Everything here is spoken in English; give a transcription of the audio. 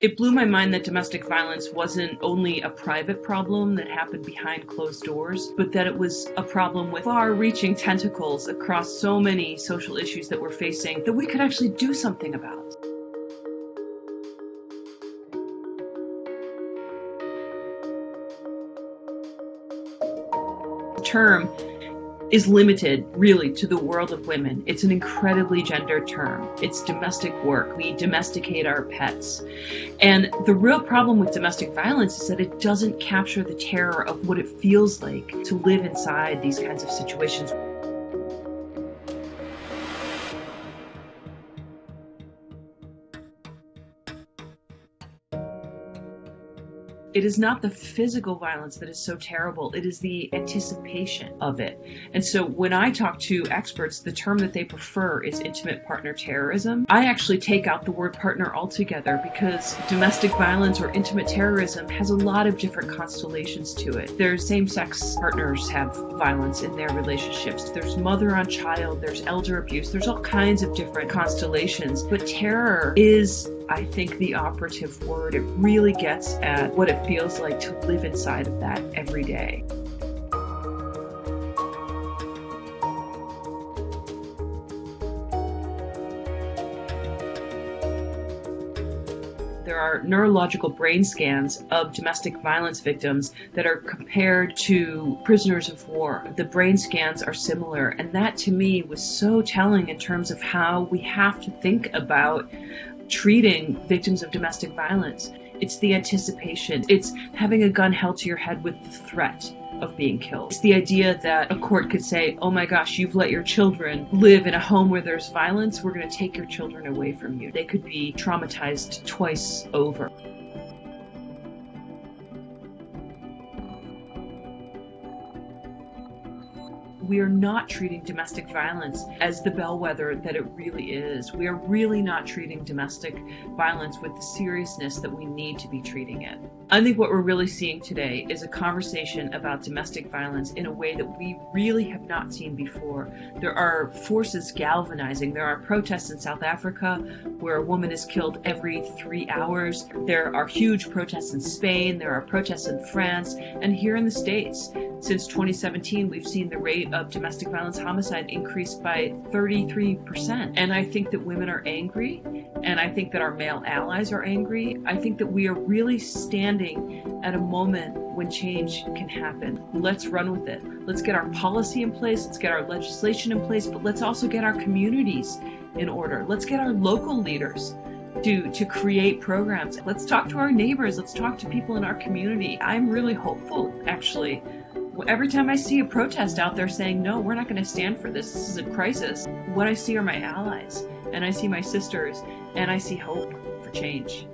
It blew my mind that domestic violence wasn't only a private problem that happened behind closed doors, but that it was a problem with far-reaching tentacles across so many social issues that we're facing that we could actually do something about. The term is limited really to the world of women. It's an incredibly gendered term. It's domestic work. We domesticate our pets. And the real problem with domestic violence is that it doesn't capture the terror of what it feels like to live inside these kinds of situations. It is not the physical violence that is so terrible, it is the anticipation of it. And so when I talk to experts, the term that they prefer is intimate partner terrorism. I actually take out the word partner altogether because domestic violence or intimate terrorism has a lot of different constellations to it. There's same-sex partners have violence in their relationships. There's mother on child, there's elder abuse, there's all kinds of different constellations. But terror is, I think, the operative word. It really gets at what it feels like to live inside of that every day. There are neurological brain scans of domestic violence victims that are compared to prisoners of war. The brain scans are similar, and that to me was so telling in terms of how we have to think about treating victims of domestic violence. It's the anticipation. It's having a gun held to your head with the threat of being killed. It's the idea that a court could say, oh my gosh, you've let your children live in a home where there's violence, we're going to take your children away from you. They could be traumatized twice over. We are not treating domestic violence as the bellwether that it really is. We are really not treating domestic violence with the seriousness that we need to be treating it. I think what we're really seeing today is a conversation about domestic violence in a way that we really have not seen before. There are forces galvanizing. There are protests in South Africa where a woman is killed every 3 hours. There are huge protests in Spain. There are protests in France. And here in the States, since 2017, we've seen the rate of domestic violence homicide increase by 33%. And I think that women are angry, and I think that our male allies are angry. I think that we are really standing at a moment when change can happen. Let's run with it. Let's get our policy in place, let's get our legislation in place, but let's also get our communities in order. Let's get our local leaders to create programs. Let's talk to our neighbors. Let's talk to people in our community. I'm really hopeful, actually. Every time I see a protest out there saying, no, we're not going to stand for this, this is a crisis, what I see are my allies, and I see my sisters, and I see hope for change.